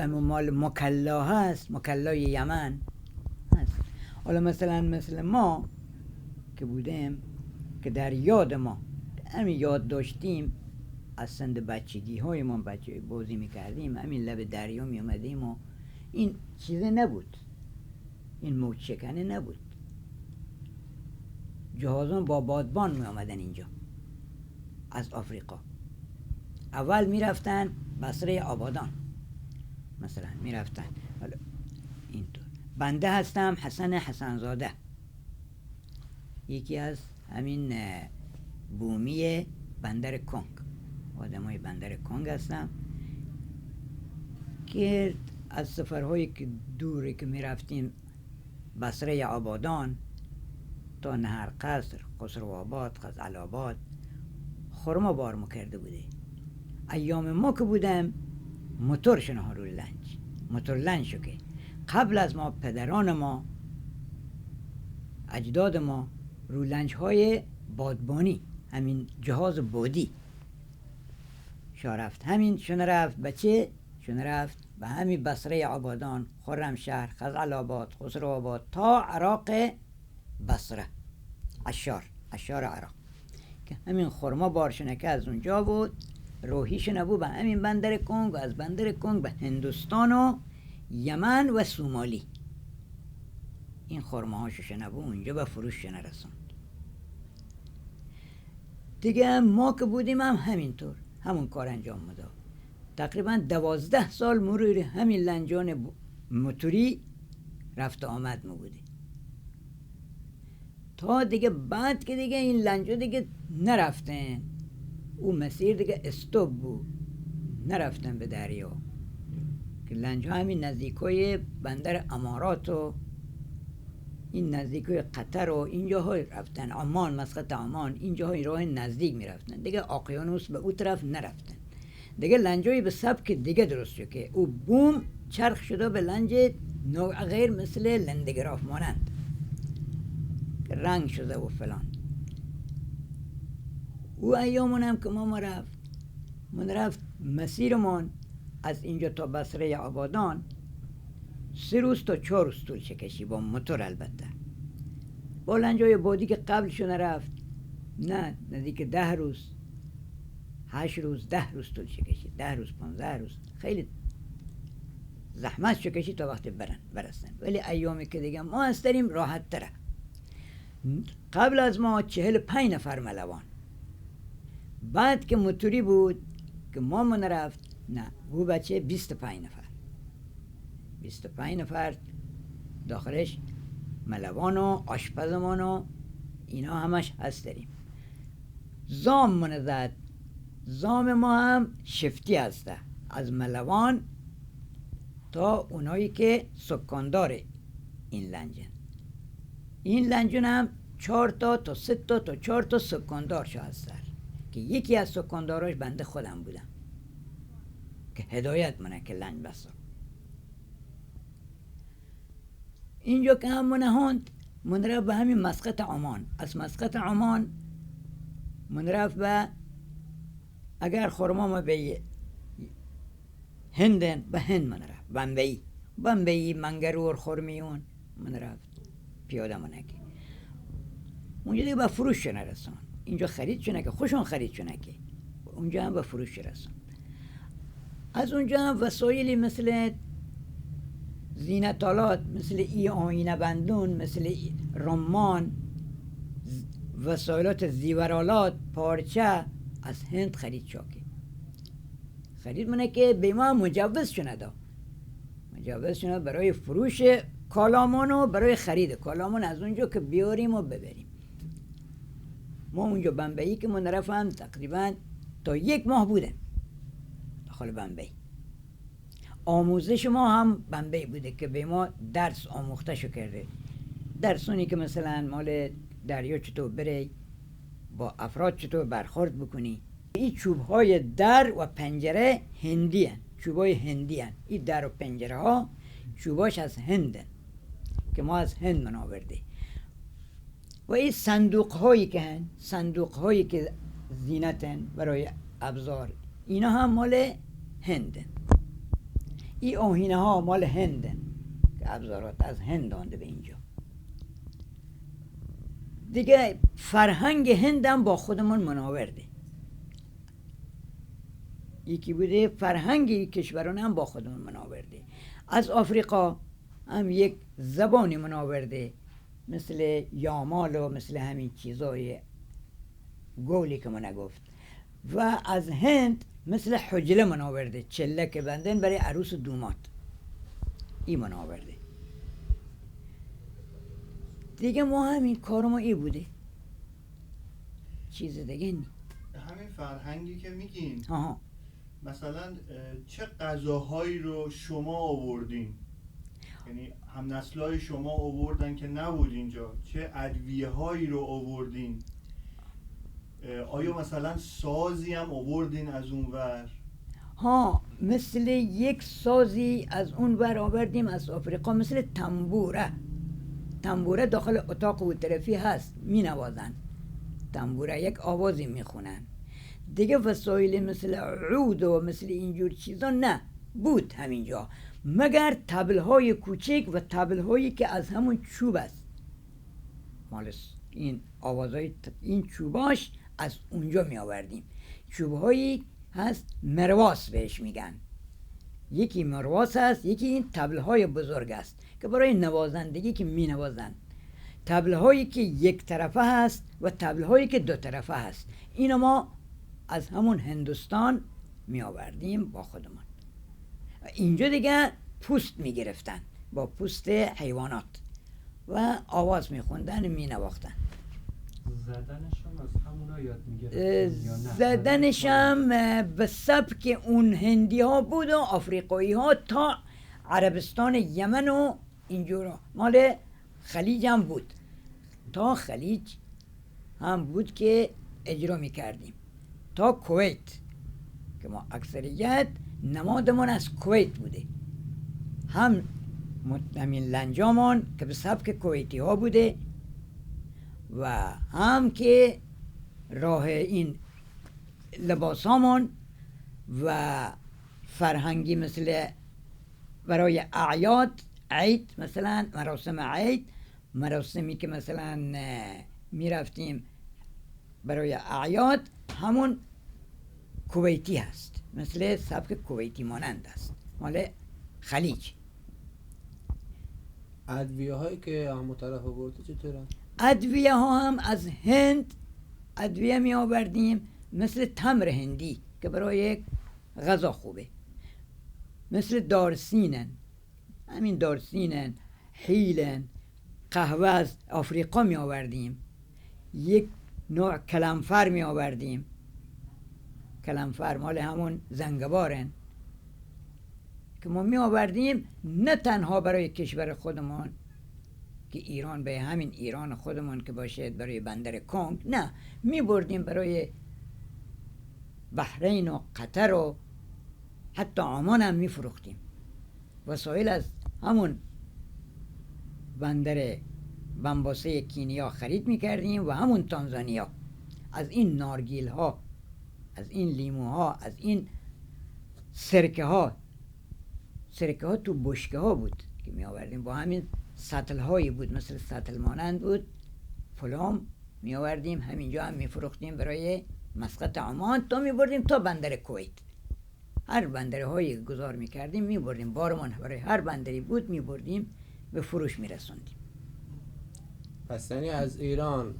مال مکلا هست، مکلای یمن هست. حالا مثل ما که بودیم که در یاد ما همین یاد داشتیم از سند بچگی های ما، بچه بازی میکردیم همین لب دریا میومدیم و این چیزه نبود، این موج شکنه نبود. جهازان با بادبان می آمدن اینجا از آفریقا. اول می رفتن بصره آبادان مثلا می رفتن. حالا اینطور بنده هستم حسن حسنزاده، یکی از همین بومی بندر کنگ، آدمای بندر کنگ هستم که از سفرهایی که دوری که می رفتیم بصره آبادان تا نهر قصر، خسروآباد، غزل‌آباد خرما بار کرده بوده. ایام ما که بودم موتور شنها رو لنج، موتور لنج شو که قبل از ما پدران ما اجداد ما رو لنج های بادبانی، همین جهاز بادی شا رفت، همین شونه رفت بچه شونه رفت به همین بصره آبادان، خرمشهر، غزل‌آباد، خسروآباد تا عراق بصره، اشار عراق که همین خرما بارشنکه از اونجا بود، روحیش نبود به همین بندر کنگ و از بندر کنگ به هندوستان و یمن و سومالی. این خرماهاشو شنبو اونجا به فروش نرسوند. دیگه ما که بودیم هم همینطور همون کار انجام میداد. تقریبا 12 سال مرور همین لنجان موتوری رفت آمد می بودیم تا دیگه بعد که دیگه این لنجا دیگه نرفتن، او مسیر دیگه استوب بود، نرفتن به دریا که لنجا همین نزدیکای بندر امارات و این نزدیکای قطر و اینجاهای رفتن، عمان، مسقط عمان، اینجاهای راه نزدیک میرفتن دیگه، اقیانوس به او طرف نرفتن دیگه. لنجایی به سبک دیگه درست شد که او بوم چرخ شده به لنج نوع غیر مثل لندگراف مانند که رنگ شده و فلان. او ایامون هم که ما رفت مسیرمون از اینجا تا بصره آبادان 3 روز تا 4 روز طول کشید با موتور. البته با لنجای بادی که قبلشون رفت نه نزدیک 10 روز 8 روز 10 روز طول کشید، 10 روز 15 روز خیلی زحمت شو کشید تا وقتی برسن. ولی ایامی که دیگه ما هستیم راحت تره. قبل از ما 45 نفر ملوان، بعد که موتوری بود که ما من رفت نه او بچه 25 نفر داخلش ملوان و آشپزمان و اینا همش هست داریم. زام من زد، زام ما هم شفتی هسته از ملوان تا اونایی که سکاندار این لنجن. این لنجون هم 4 تا 3 تا 4 تا سکاندار شو هستن که یکی از سکانداراش بنده خودم بودم که هدایت منه که لنج بسا. اینجا که هم من رفت به همین مسقط عمان، از مسقط عمان من رفت به اگر خرما ما به هندن به هند من رفت، بمبئی منگرور خرمیون من رفت پیاده منکی اونجا دیگه به فروش نرسون. اینجا خرید شونه که خوشون خرید شونه که اونجا هم به فروش رسون. از اونجا هم وسایلی مثل زینتالات، مثل ای آینه بندون، مثل رمان، وسایلات زیورالات، پارچه از هند خرید شاکی. خرید منه که به ما مجوز شونه دا، مجوز شونه برای فروش کالامون و برای خرید کالامون از اونجا که بیاریم و ببریم. ما اونجا بمبئی که من رفتم تقریبا تا 1 ماه بودم داخل بمبئی. آموزش ما هم بمبئی بوده که به ما درس آموخته شو کرده، درسونی که مثلا مال دریا چطور بری، با افراد چطور برخورد بکنی. این چوبهای در و پنجره هندی هن، چوبهای هندی هن. این در و پنجره ها چوباش از هندن که ما از هند من آورده. و این صندوق هایی که هن، صندوق هایی که زینتن برای ابزار، اینا هم مال هندن. این آهینه ها مال هندن که ابزارات از هند آمده به اینجا. دیگه فرهنگ هندم با خودمون مناورده. یکی بوده فرهنگی کشوران هم با خودمون مناورده. از آفریقا هم یک زبانی مناورده، مثل یامال و مثل همین چیزای گولی که من گفت. و از هند مثل حجله مناورده، چله که بندن برای عروس دومات، این مناورده. دیگه ما همین کار ما ای بوده، چیز دیگه نی. همین فرهنگی که میگین، آها. مثلا چه غذاهایی رو شما آوردین؟ یعنی هم نسلای شما آوردن که نبود اینجا، چه ادویه هایی رو آوردین؟ آیا مثلا سازی هم آوردین از اون ور؟ ها، مثل یک سازی از اون ور آوردیم از آفریقا، مثل تنبوره. تنبوره داخل اتاق و طرفی هست، می نوازن تنبوره، یک آوازی می خونن. دیگه وسایل مثل عود و مثل اینجور چیزا نه بود همینجا، مگر طبل‌های کوچک و طبل‌هایی که از همون چوب است. مال این آوازهای این چوباش از اونجا می آوردیم. چوب‌هایی هست مرواس بهش میگن، یکی مرواس هست، یکی این طبل‌های بزرگ است که برای نوازندگی که می نوازن. طبل‌هایی که یک طرفه هست و طبل‌هایی که دو طرفه هست، اینو ما از همون هندوستان می آوردیم با خودمان. اینجا دیگه پوست می گرفتن، با پوست حیوانات و آواز می خوندن، می نواختن. زدنشم از همونا یاد میگرفتن یا نه؟ زدنشم به سبک اون هندی ها بود و آفریقایی ها تا عربستان یمن و اینجورا، مال خلیج هم بود، تا خلیج هم بود که اجرا می کردیم، تا کویت که ما اکثریت نمادمون از کویت بوده، هم همین لنجامون که به سبک کویتی ها بوده و هم که راه این لباسامون و فرهنگی مثل برای اعیاد، عید مثلا، مراسم عید، مراسمی که مثلا می رفتیم برای اعیاد، همون کویتی هست، مثل سبک کویتی مانند است، مال خلیج. ادویه هایی که همون طرف آورده چطوره؟ ادویه ها هم از هند ادویه می آوردیم، مثل تمر هندی که برای غذا خوبه، مثل دارسینن، همین دارسینن، حیلن، قهوه از آفریقا می آوردیم، یک نوع کلنفر می آوردیم، کلنفر مال همون زنگبارن که ما می آوردیم، نه تنها برای کشور خودمان که ایران به همین ایران خودمان که باشه، برای بندر کنگ نه، می بردیم برای بحرین و قطر و حتی عمان هم می فروختیم. وسایل از همون بندر بمباسه کینیا خرید می کردیم و همون تانزانیا، از این نارگیل ها، از این لیمو ها، از این سرکه ها تو بشکه ها بود که می آوردیم، با همین سطل هایی بود، مثل سطل مانند بود، فلام می آوردیم، همینجا هم می فروختیم برای مسقط عمان، تا می بردیم تا بندر کویت. هر بندره هایی گذار می کردیم می بردیم، بارمان برای هر بندری بود می بردیم، به فروش می رسوندیم. پس یعنی از ایران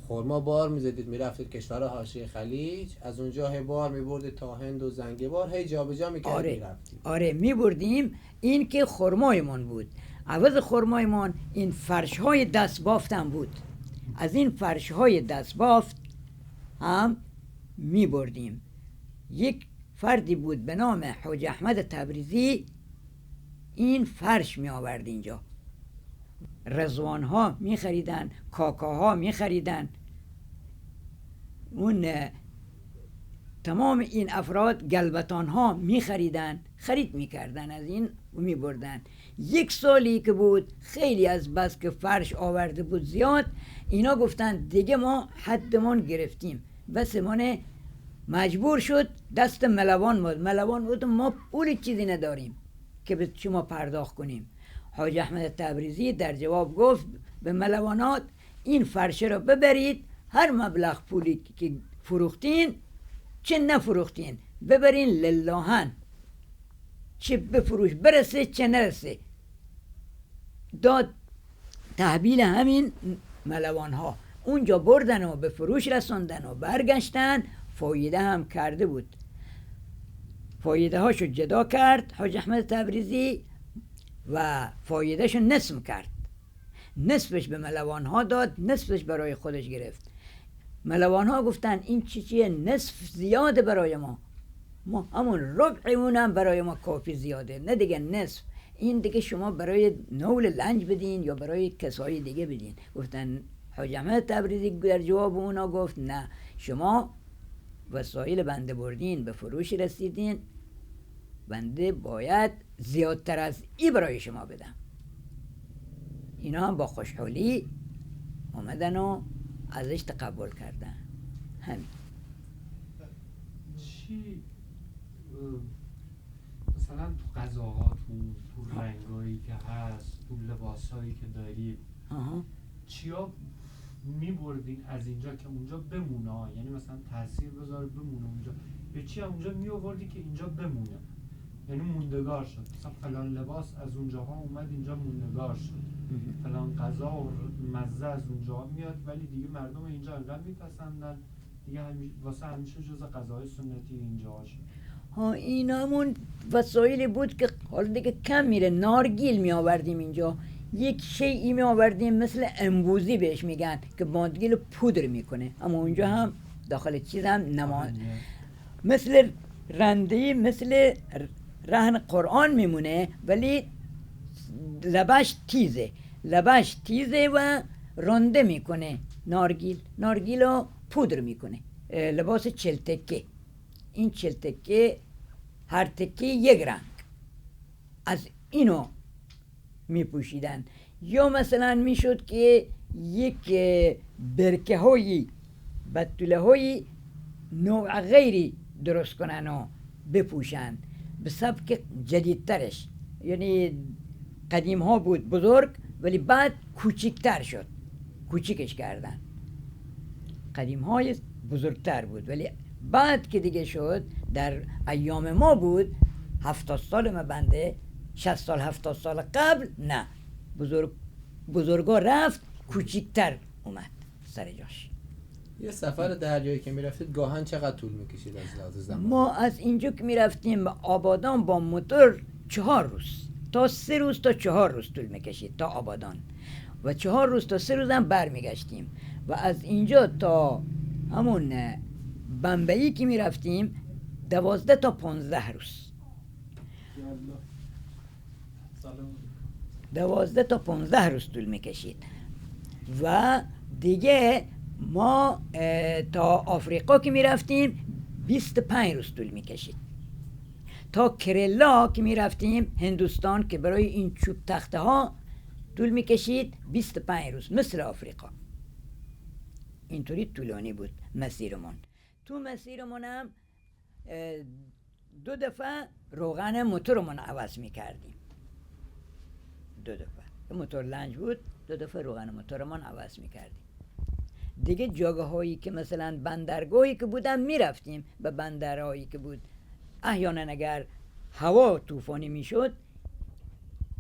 خرما بار میزدید میرفتید کشور حاشیه خلیج، از اونجا هی بار میبردید تا هند و زنگبار، هی جابجا میکردید میرفتید. آره میبردیم. این که خرمایمان بود، عوض خرمایمان این فرش های دست بافتم بود، از این فرش های دست بافت هم میبردیم. یک فردی بود به نام حاج احمد تبریزی، این فرش می آورد اینجا، رضوان ها می خریدن، کاکاها می خریدن، اون تمام این افراد گلبتان ها می خریدن، خرید می کردن از این و می بردن. یک سالی که بود، خیلی از بس که فرش آورده بود زیاد، اینا گفتن دیگه ما حدمون گرفتیم، بس مجبور شد دست ملوان بود، ما پول چیزی نداریم، که به شما پرداخت کنیم. حاج احمد تبریزی در جواب گفت به ملوانات این فرشه رو ببرید، هر مبلغ پولی که فروختین چه نفروختین ببرین للهن، چه به فروش برسه چه نرسه. داد تحویل همین ملوان ها، اونجا بردن و به فروش رساندن و برگشتن. فایده هم کرده بود، فایده هاشو جدا کرد حاج احمد تبریزی و فایده شو نصف کرد، نصفش به ملوان ها داد، نصفش برای خودش گرفت. ملوان ها گفتن این چیه، نصف زیاده برای ما همون ربعمون هم برای ما کافی زیاده، نه دیگه نصف، این دیگه شما برای نول لنج بدین یا برای کسای دیگه بدین. گفتن حاج احمد تبریزی در جواب اونا گفت نه، شما وسایل بنده بردین به فروش رسیدین، بنده باید زیادتر از این برای شما بدم. اینا هم با خوشحالی اومدن و ازش تقبل کردن. همین. چی مثلا تو غذاهاتون، تو رنگایی که هست، تو لباسایی که دارید، چیا میبردین از اینجا که اونجا بمونه، یعنی مثلا تاثیر بذاره بمونه اونجا، یا چی اونجا میآوردی که اینجا بمونه، یعنی موندگار شد، مثلا فلان لباس از اونجاها اومد اینجا موندگار شد، فلان غذا و مزه از اونجا میاد ولی دیگه مردم اینجا انقدر میپسندن دیگه واسه همیشه جز غذاهای سنتی اینجا شد. این همون وسایلی بود که حالا دیگه کم میره. نارگیل می آوردیم اینجا، یک شیئی می آوردیم مثل امبوزی بهش میگن که بادگیل پودر میکنه، اما اونجا هم داخل چیز هم مثل رندهی، مثل رهن قرآن میمونه ولی لبش تیزه و رنده میکنه. نارگیل رو پودر میکنه. لباس 40 تکه، این 40 تکه هر تکه یک رنگ، از اینو میپوشیدن. یا مثلا میشد که یک برکه هایی بطوله هایی نوع غیری درست کنن و بپوشن به سبک جدیدترش، یعنی قدیم ها بود بزرگ ولی بعد کوچکتر شد، کوچکش کردن. قدیم های بزرگتر بود ولی بعد که دیگه شد در ایام ما بود، 70 سال ما بنده 60 سال 70 سال قبل نه، بزرگا رفت کوچکتر اومد سر جاش. یه سفر دریایی که میرفتید گاهن چقدر طول میکشید از لحاظ زمان؟ ما از اینجا که میرفتیم به آبادان با موتور 4 روز تا 3 روز تا 4 روز طول میکشید تا آبادان و 4 روز تا 3 روز هم برمیگشتیم. و از اینجا تا همون بمبئی که میرفتیم 12 تا 15 روز، 12 تا 15 روز طول میکشید. و دیگه ما تا آفریقا که میرفتیم 25 روز طول میکشید. تا کرلا که میرفتیم هندوستان که برای این چوب تخته ها طول میکشید 25 روز مثل آفریقا. اینطوری طولانی بود مسیرمون. تو مسیرمون هم 2 دفعه روغن موتورمون عوض میکردیم. 2 دفعه موتور لنج بود، 2 دفعه روغن موتورمون عوض میکردیم. دیگه جاگه هایی که مثلا بندرگاهی که بودن میرفتیم به بندرهایی که بود، احیانا اگر هوا طوفانی میشد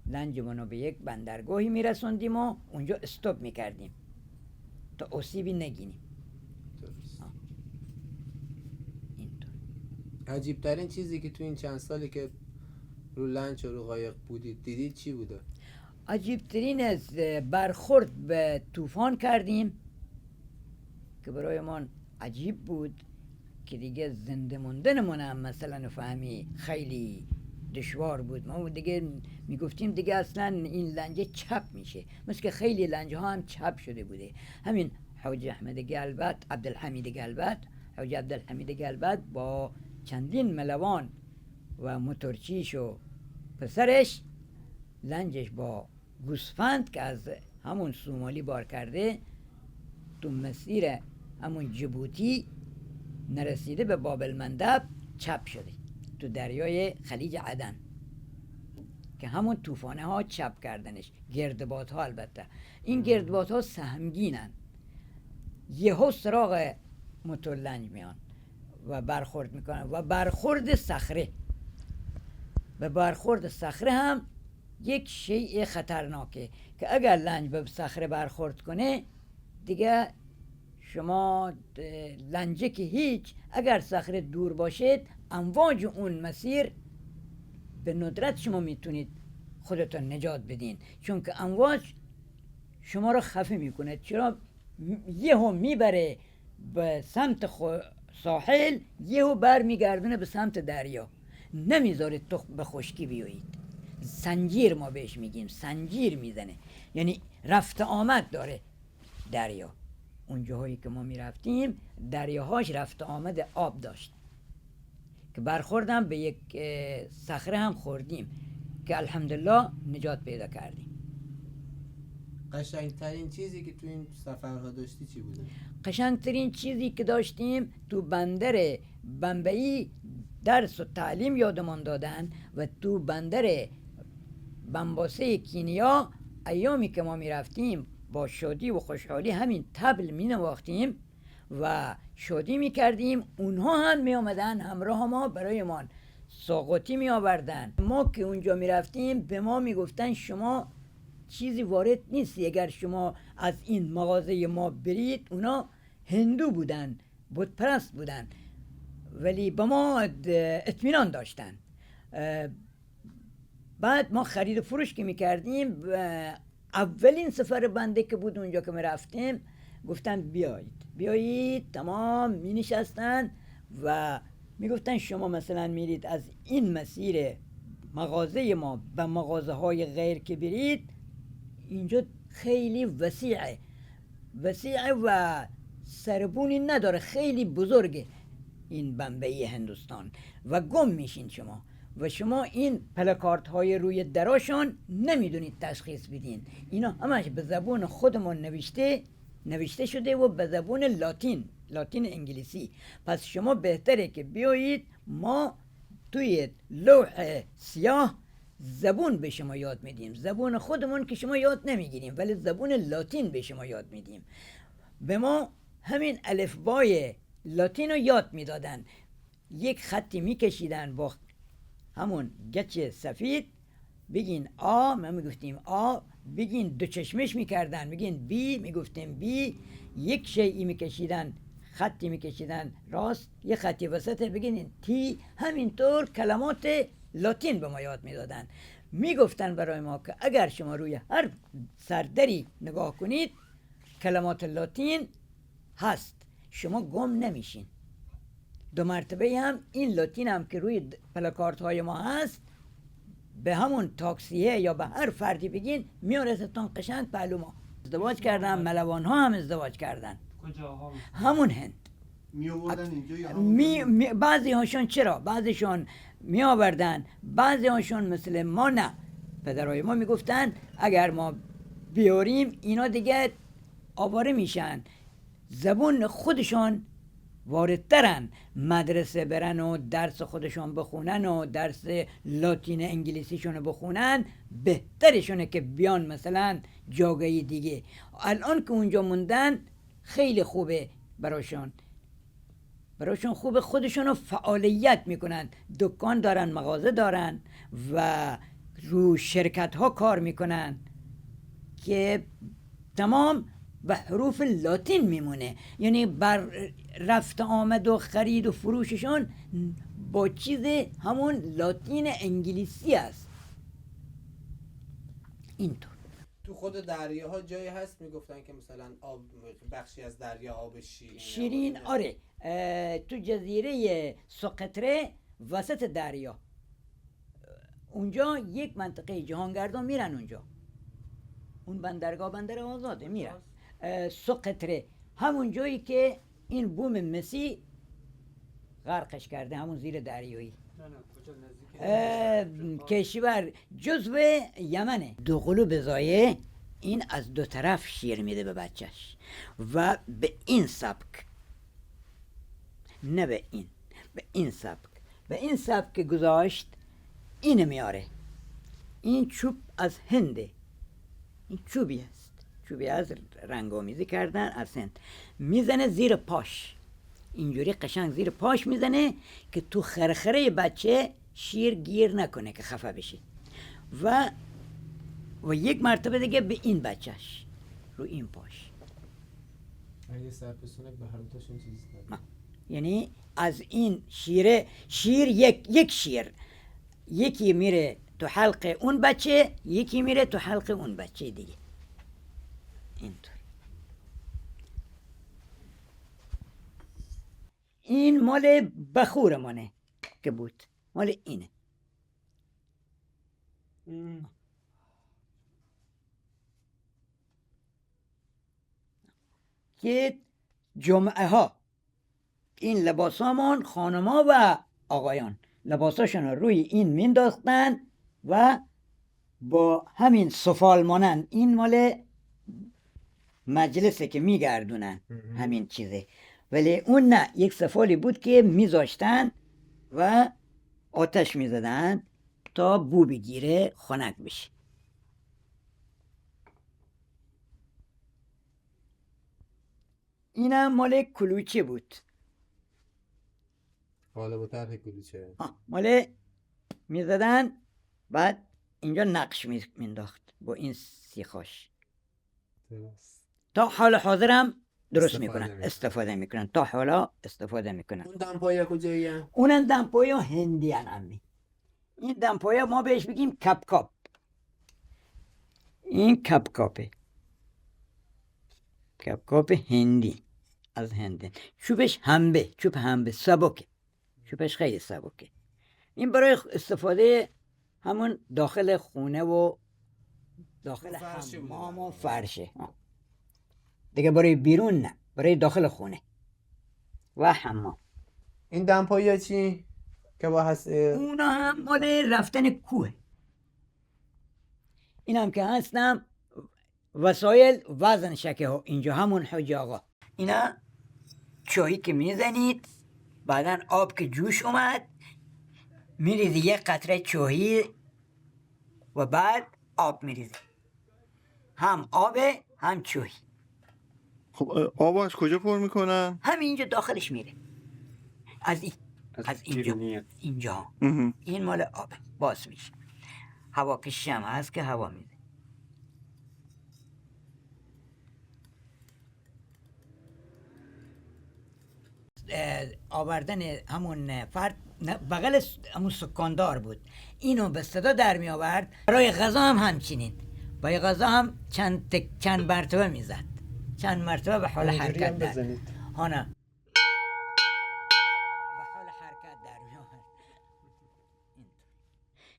لنجمونو به یک بندرگاهی میرسوندیم و اونجا استاپ میکردیم تا آسیبی نگینیم. عجیب ترین چیزی که تو این چند سالی که رو لنج و رو قایق بودید دیدید چی بوده؟ عجیب ترین از برخورد به طوفان کردیم که برای ما عجیب بود که دیگه زنده موندنمون هم مثلا فهمی خیلی دشوار بود. ما دیگه میگفتیم دیگه اصلا این لنجه چپ میشه، مثل که خیلی لنجه ها هم چپ شده بوده. همین حاج احمد گلبت، عبدالحمید گلبت، حاج عبدالحمید گلبت با چندین ملوان و موتورچیش و پسرش لنجش با گوسفند که از همون سومالی بار کرده تو مسیر همون جبوتی نرسیده به باب المندب چپ شده تو دریای خلیج عدن. که همون طوفانه ها چپ کردنش، گردباد ها. البته این گردباد ها سهمگینن، یهو سراغ موتور لنج میان و برخورد میکنن و برخورد صخره، و برخورد صخره هم یک شیء خطرناکه که اگر لنج به صخره برخورد کنه دیگه شما لنجه که هیچ، اگر صخره دور باشید امواج اون مسیر به ندرت شما میتونید خودتون نجات بدین، چون که امواج شما رو خفه میکنه. چرا؟ یهو میبره به سمت ساحل، یهو بر میگردونه به سمت دریا، نمیذاره تو به خشکی بیایید. سنجیر ما بهش میگیم، سنجیر میزنه، یعنی رفت آمد داره دریا. اون جاهایی که ما میرفتیم دریاهاش رفت آمد آب داشت که برخوردم به یک صخره هم خوردیم که الحمدلله نجات پیدا کردیم. قشنگترین چیزی که تو این سفرها داشتی چی بوده؟ قشنگترین چیزی که داشتیم تو بندر بمبئی درس و تعلیم یادمان دادن، و تو بندر بمباسه کینیا ایامی که ما می رفتیم با شادی و خوشحالی همین طبل می نواختیم و شادی می کردیم. اونها هم می آمدن همراه ما برای ما ساقاتی می آوردن. ما که اونجا می رفتیم به ما می گفتن شما چیزی وارد نیستی، اگر شما از این مغازه ما برید. اونا هندو بودن، بت پرست بودن، ولی به ما اطمینان داشتن. بعد ما خرید و فروش که میکردیم، اولین سفر بنده که بود اونجا که می رفتیم گفتن بیایید، تمام می نشستن و می گفتن شما مثلا میرید از این مسیر مغازه ما به مغازه های غیر که برید، اینجا خیلی وسیعه و سربونی نداره، خیلی بزرگه این بمبئی هندوستان و گم میشین شما، و شما این پلاکارت های روی دراشون نمیدونید تشخیص بدین. اینا همش به زبون خودمون نوشته شده و به زبون لاتین انگلیسی. پس شما بهتره که بیایید، ما توی لوح سیاه زبون به شما یاد میدیم، زبون خودمون که شما یاد نمیگیریم، ولی زبون لاتین به شما یاد میدیم. به ما همین الفبای لاتین رو یاد میدادن، یک خطی میکشیدن با همون گچ سفید، بگین آ، ما میگفتیم آ، بگین دو چشمش میکردن، بگین بی، میگفتیم بی، یک شیئی میکشیدن، خطی میکشیدن راست، یک خطی وسط بگین تی. همینطور کلمات لاتین به ما یاد میدادن. میگفتن برای ما که اگر شما روی هر سردری نگاه کنید کلمات لاتین هست، شما گم نمیشین. 2 مرتبه هم این لاتین هم که روی پلاکارت های ما هست، به همون تاکسیه یا به هر فردی بگین میارستان قشنگ پهلو ما. ازدواج کردن، ملوان ها هم ازدواج کردن. کجاها؟ همون هند. می آوردن اینجا یا بعضی هاشون چرا؟ بعضیشون می آوردن، بعضی هاشون مثل ما نه. پدرای ما میگفتن اگر ما بیاریم اینا دیگه آواره میشن، زبون خودشون واردترن، مدرسه برن و درس خودشون بخونن و درس لاتین انگلیسیشون بخونن، بهترشونه که بیان مثلا جاگهی دیگه. الان که اونجا موندن خیلی خوبه براشون خوبه، خودشونو فعالیت میکنن، دکان دارن، مغازه دارن و رو شرکت ها کار میکنن که تمام به حروف لاتین میمونه، یعنی بر رفت آمد و خرید و فروششون با چیز همون لاتین انگلیسی است. اینطور تو خود دریاها جایی هست میگفتن که مثلا آب، بخشی از دریا آب شیرین آره، تو جزیره سقطره وسط دریا، اونجا یک منطقه جهانگردان میرن اونجا، اون بندرگاه بندر آزاده میرن سقطره، همون جایی که این بوم مسی غرقش کرده، همون زیر دریایی. کشور جزو یمنه. دوقلو بزایه این از 2 طرف شیر میده به بچهش و به این سبک، نه به این سبک گذاشت، اینو میاره این چوب از هنده، این چوبی است، چوبی از رنگامیزی کردن از هند. میزنه زیر پاش، اینجوری قشنگ زیر پاش میزنه که تو خرخره بچه شیر گیر نکنه که خفه بشه. و یک مرتبه دیگه به این بچهش رو این پاش. اگه سرپسونه به هر دوتاشون چیزی نداره. یعنی از این شیر یک شیر، یکی میره تو حلق اون بچه، یکی میره تو حلق اون بچه دیگه. اینطور. این مال بخورمانه که بود، مال اینه. که جمعه ها این لباسامان خانما و آقایان لباساشون رو روی این مینداختن و با همین سفال مانند، این مال مجلسه که میگردونن همین چیزه، ولی اون نه، یک سفالی بود که میذاشتن و آتش میزدن تا بو بگیره خنک بشه. اینم مال کلوچه بود. حالا با طرح کلوچه مال میزدن، بعد اینجا نقش مینداخت با این سیخاش. تا حال حاضرم درست میکنن، استفاده میکنن، تا حالا استفاده میکنن. اون دمپایی کجایی هم؟ اونن دمپایی هندی هن امی. این دمپایی ما بهش بگیم کپکاپ. این کپکاپه، کپکاپ هندی از هنده. چوبش هنبه، چوب هنبه سبکه، چوبش خیلی سبکه. این برای استفاده همون داخل خونه و داخل حمام و فرشه دیگه، برای بیرون نه، برای داخل خونه و حمام. این دمپایی چی؟ که با هست اونا هم مال رفتن کوه. این هم که هستم وسایل وزن شکه اینجا همون حج آقا. اینا چایی که میزنید، بعدا آب که جوش اومد میریزی یک قطره چایی و بعد آب میریزی، هم آبه هم چایی. خب آب از کجا پر میکنن؟ همینجا داخلش میره، از اینجا این مال آبه، باز میشه. هواپیشی هم هست که هوا میده. آوردن همون فرد بغل همون سکاندار بود، اینو به صدا در می آورد. برای غذا هم همچنین، برای غذا هم چند مرتبه میزد، چند مرتبه به حال حرکت در هانا به حال حرکت در می آورد.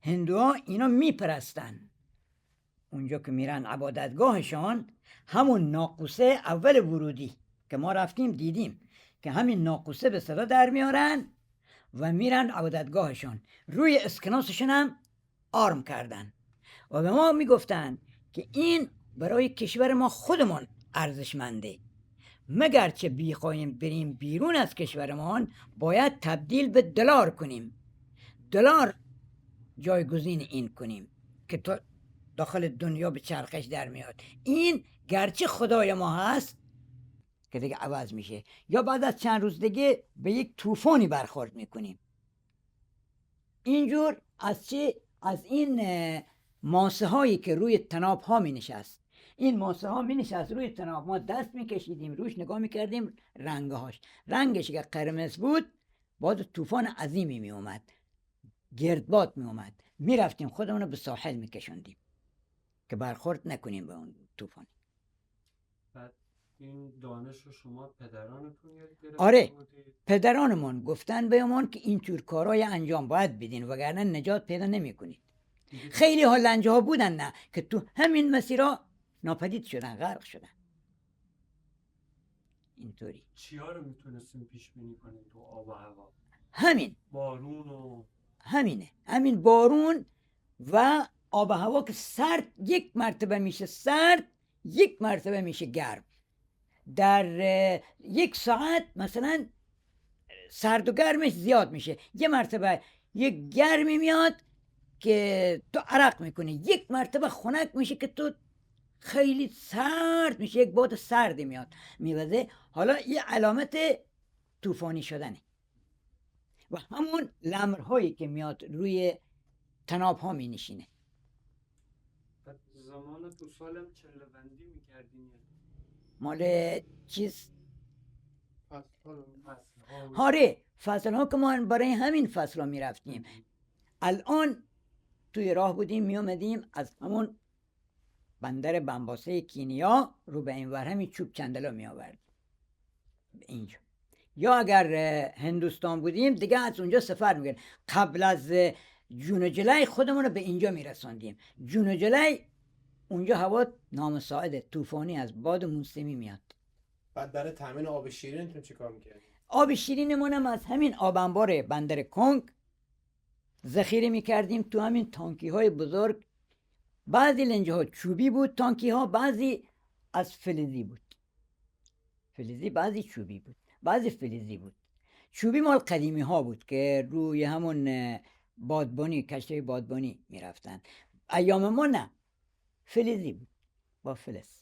هندوها اینو میپرستن. اونجا که میرن عبادتگاهشان، همون ناقوسه اول ورودی که ما رفتیم دیدیم که همین ناقوسه به صدا در میارن و میرن عبادتگاهشان. روی اسکناسشون هم آرم کردن و به ما میگفتن که این برای کشور ما خودمون ارزشمنده، مگر چه بیخواهیم بریم بیرون از کشورمان باید تبدیل به دلار کنیم، دلار جایگزین این کنیم که تو داخل دنیا به چرخش در میاد. این گرچه خدای ما هست که دیگه عوض میشه، یا بعد از چند روز دیگه به یک طوفانی برخورد میکنیم. اینجور از این ماسه هایی که روی تناب ها می نشست، این ماسه ها می نشست روی تناب، ما دست می کشیدیم روش نگاه می کردیم رنگش که قرمز بود، بعد طوفان عظیمی می اومد، گردباد می اومد، می رفتیم خودمون رو به ساحل می کشوندیم که برخورد نکنیم به اون طوفان. این دانش رو شما پدرانتون یاد گرفتید؟ آره، پدرانمون گفتن بهمون که اینجور کارهای انجام باید بدین وگرنه نجات پیدا نمی کنید. خیلی ها لنجه ها بودن نه که تو همین مسیرها ناپدید شدن، غرق شدن. اینطوری چیا رو میتونستیم پیش بینی کنیم تو آب و هوا؟ همین بارون و همین بارون و آب و هوا که سرد یک مرتبه میشه سرد، یک مرتبه میشه گرم. در یک ساعت مثلا سرد و گرمش زیاد میشه، یه مرتبه یک گرمی میاد که تو عرق میکنی، یک مرتبه خنک میشه که تو خیلی سرد میشه، یک باد سردی میاد میوزه. حالا یه علامت طوفانی شدنه و همون لمرهایی که میاد روی تناب ها می نشینه. زمان تو سالم چله بندی میکردین؟ مال چیز فصل‌ها هاره فصل ها که ما برای همین فصل ها می رفتیم. الان توی راه بودیم می آمدیم از همون بندر بنباسه کینیا رو به این ور همین چوب چندلا می آورد اینجا، یا اگر هندوستان بودیم دیگه از اونجا سفر میگن. قبل از جون و جولای خودمون رو به اینجا میرساندیم. جون و جولای اونجا هوا نامساعده، طوفانی از باد موسمی میاد. بعد برای تامین آب شیرینتون چیکار میکردید؟ آب شیرینمون هم از همین آب انبار بندر کنگ ذخیره میکردیم تو همین تانکی های بزرگ. بعضی لنجه ها چوبی بود تانکی ها، بعضی از فلزی بود. فلزی، بعضی چوبی بود، بعضی فلزی بود. چوبی مال قدیمی ها بود که روی همون بادبانی، کشتی بادبانی میرفتن. ایام ما نه، فلزی بود با فلز.